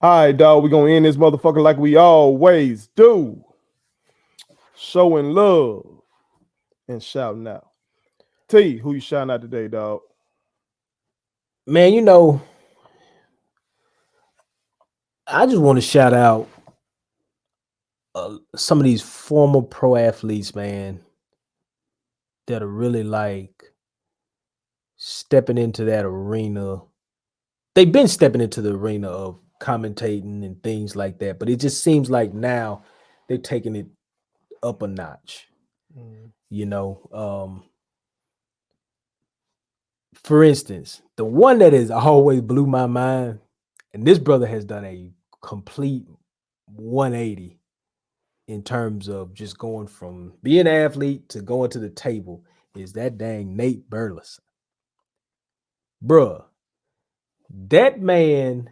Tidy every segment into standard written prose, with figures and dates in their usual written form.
All right, dog. We're gonna end this motherfucker like we always do. Showing love and shouting out. T, who you shouting out today, dog? Man, I just want to shout out some of these former pro athletes, man, that are really like stepping into that arena. They've been stepping into the arena of commentating and things like that, but it just seems like now they're taking it up a notch. Mm. You know, um, for instance, the one that has always blew my mind, and this brother has done a complete 180 in terms of just going from being an athlete to going to the table, is that dang Nate Burleson. Bruh, that man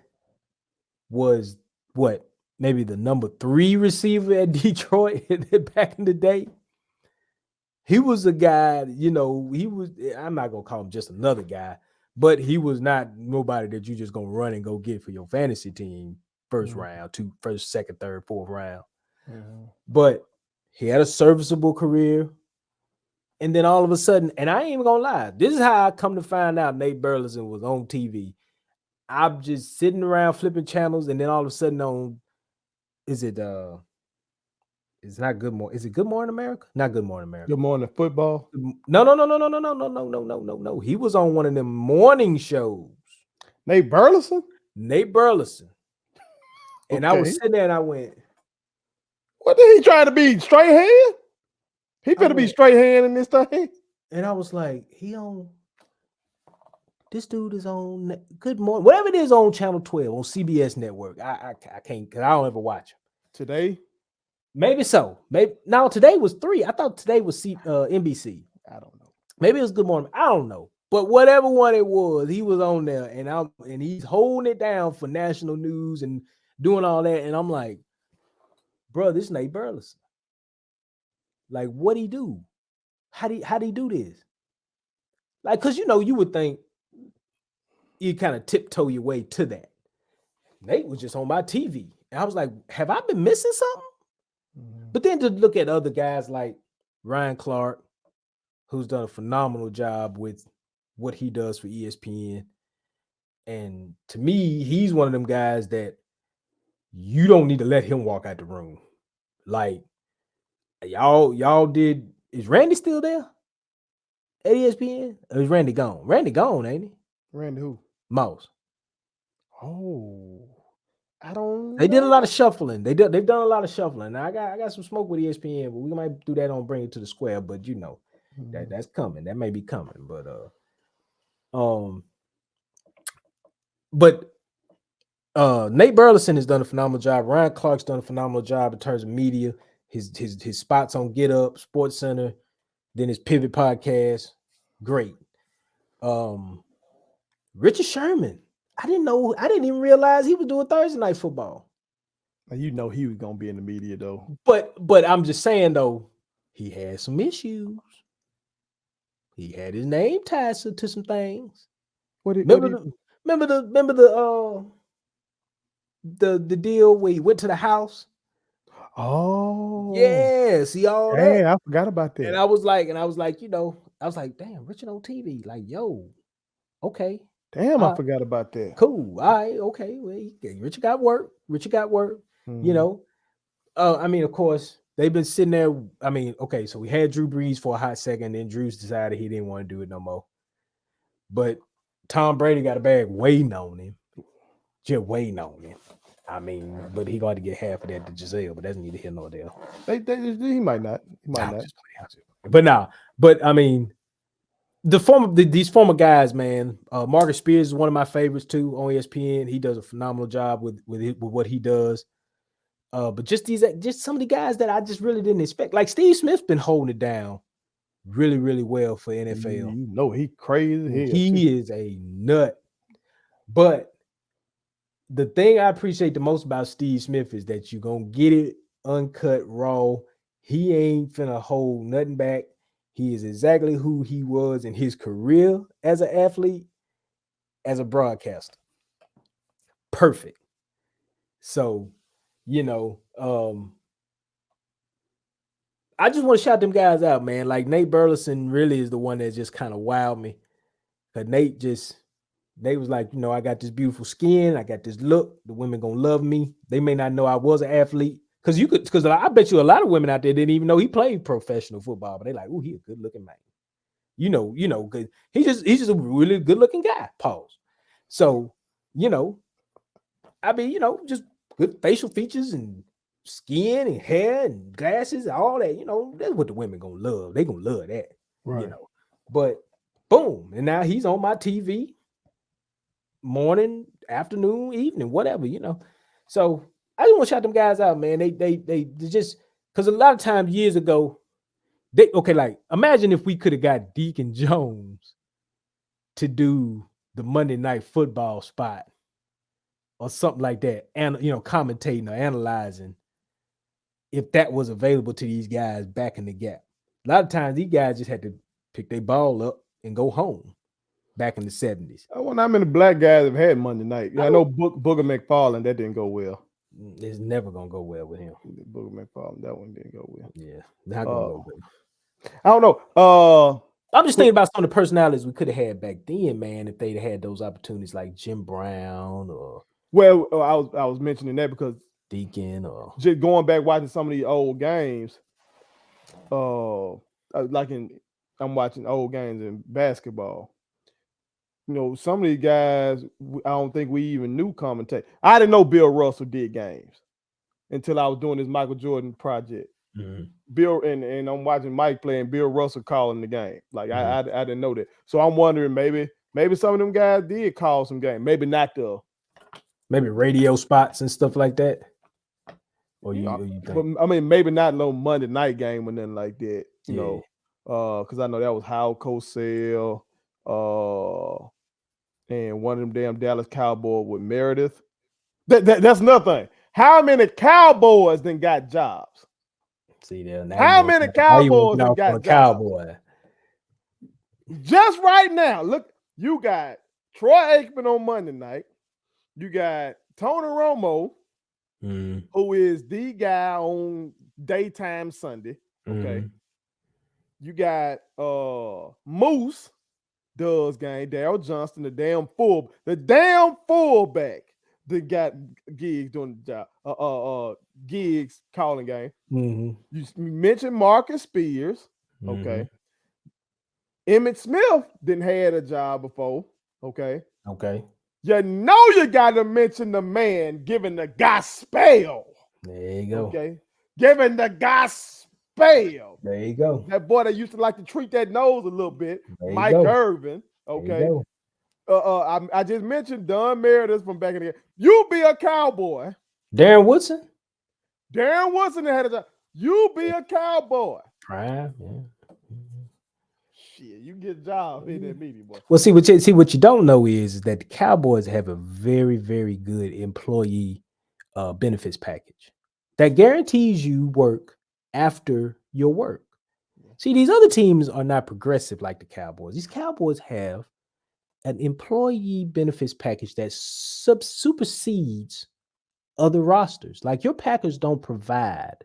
was what, maybe the number three receiver at Detroit back in the day. He was a guy, he was, I'm not gonna call him just another guy, but he was not nobody that you just gonna run and go get for your fantasy team first Mm. round, first, second, third, fourth round. Mm. But he had a serviceable career. And then all of a sudden, and I ain't even gonna lie, this is how I come to find out Nate Burleson was on TV. I'm just sitting around flipping channels, and then all of a sudden on, is it it's not Good Morning. Is it Good Morning America? Not Good Morning Good America. morning, football. No, no, no, no, no, no, no, no, no, no, no, no, no. He was on one of them morning shows. Nate Burleson. Nate Burleson. And I was Okay. sitting there and What did he trying to be? Straight hand? He I better be went, straight hand in this thing. and I was like, this dude is on Good Morning, whatever it is on Channel 12 on CBS Network. I can't, because I don't ever watch him. Today, Maybe so. Maybe now today was three. I thought today was NBC. I don't know. Maybe it was Good Morning. I don't know. But whatever one it was, he was on there, and he's holding it down for national news and doing all that. And I'm like, bro, this is Nate Burleson. Like, what he do? How do he do this? Like, cause you would think you kind of tiptoe your way to that. Nate was just on my TV. And I was like, have I been missing something? Mhm. But then to look at other guys like Ryan Clark, who's done a phenomenal job with what he does for ESPN. And to me, he's one of them guys that you don't need to let him walk out the room. Like y'all did. Is Randy still there at ESPN? Or is Randy gone? Randy gone, ain't he? Randy who? Mouse. Oh, I don't They did a lot of know. shuffling. They've done a lot of shuffling. Now I got some smoke with ESPN, but we might do that on Bring It to the Square. But Mhm. that's coming. That may be coming. Um, but Nate Burleson has done a phenomenal job. Ryan Clark's done a phenomenal job in terms of media. His spots on Get Up, Sports Center, then his Pivot podcast, great. Um, Richard Sherman, I didn't know. I didn't even realize he was doing Thursday night football. Now, you know he was gonna be in the media though. But I'm just saying though, he had some issues. He had his name tied to some things. What Remember do you the do? the deal where he went to the house. Oh, Yeah, see all that. dang, I forgot about And that. I was like, damn, Richard on TV. Like, yo, okay. Damn, I Uh, forgot about that. cool. All right, okay. Well, Richard got work. Richard got work. You Mhm. know. I mean, of course, they've been sitting there. I mean, okay, so we had Drew Brees for a hot second, then Drew's decided he didn't want to do it no more. But Tom Brady got a bag waiting on him. Just waiting on him. I mean, but he got to get half of that to Giselle, but that's neither here nor there. He might not. He might I'm not. just playing. I'm just playing. But nah, but I mean, these former guys, man. Marcus Spears is one of my favorites too on ESPN. He does a phenomenal job with what he does. But just some of the guys that I just really didn't expect. Like Steve Smith's been holding it down really, really well for NFL. You know he crazy as hell too. He is a nut. But the thing I appreciate the most about Steve Smith is that you're gonna get it uncut, raw. He ain't finna hold nothing back. He is exactly who he was in his career as an athlete, as a broadcaster. Perfect. So, I just want to shout them guys out, man. Like Nate Burleson really is the one that just kind of wowed me. Cause Nate was like, I got this beautiful skin, I got this look. The women gonna love me. They may not know I was an athlete, because I bet you a lot of women out there didn't even know he played professional football, but they like, oh, he a good looking man. Cause he's just a really good looking guy. Pause. So, just good facial features and skin and hair and glasses, all that, that's what the women gonna love. They gonna love that, Right. But boom, and now he's on my TV morning, afternoon, evening, whatever, So I just want to shout them guys out, man. They just, because a lot of times years ago, like imagine if we could have got Deacon Jones to do the Monday Night Football spot or something like that, and commentating or analyzing, if that was available to these guys back in the gap. A lot of times these guys just had to pick their ball up and go home back in the 70s. I wonder how many black guys have had Monday night. I know Booger McFarland, that didn't go well. It's never gonna go well with him. Booger McFarland, that one didn't go well. Yeah, not gonna go well. I don't know. I'm just thinking about some of the personalities we could have had back then, man, if they'd had those opportunities like Jim Brown or I was mentioning that because Deacon or just going back watching some of these old games. I'm watching old games in basketball. Some of these guys, I don't think we even knew commentate. I didn't know Bill Russell did games until I was doing this Michael Jordan project. mm-hmm. Bill and I'm watching Mike play and Bill Russell calling the game. Like I didn't know that. So I'm wondering maybe some of them guys did call some game. Maybe not maybe radio spots and stuff like that. Or you think? But, I mean, maybe not no Monday night game or nothing like that. Because I know that was Howard Cosell, and one of them damn Dallas Cowboys with Meredith. That's nothing. How many Cowboys then got jobs? See there. How many Cowboys then got jobs? Cowboy? Just right now, look, you got Troy Aikman on Monday night. You got Tony Romo, who is the guy on daytime Sunday. Okay. You got Moose does game, Darryl Johnston, the damn fullback that got gigs doing the job. Gigs calling game. You mentioned Marcus Spears. Okay. Emmitt Smith didn't had a job before. Okay. You got to mention the man giving the gospel. There you go. Okay. Giving the gospel. There you go. That boy that used to like to treat that nose a little bit. Mike Irvin. Okay. I just mentioned Don Meredith from back in the day. You be a Cowboy. Darren Woodson had a job. You be a Cowboy. Prime, yeah. Shit, you get a job in that meeting, boy. Well, see what you don't know is that the Cowboys have a very, very good employee benefits package that guarantees you work after your work. See, these other teams are not progressive like the Cowboys. These Cowboys have an employee benefits package that supersedes other rosters. Like your Packers don't provide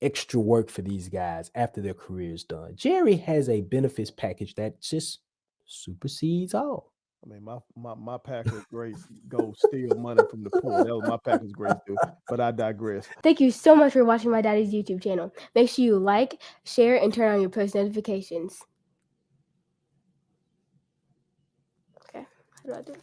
extra work for these guys after their career is done. Jerry has a benefits package that just supersedes all. I mean, my Packers grace go steal money from the poor. That was my Packers grace too. But I digress. Thank you so much for watching my daddy's YouTube channel. Make sure you like, share, and turn on your post notifications. Okay, how do I do it?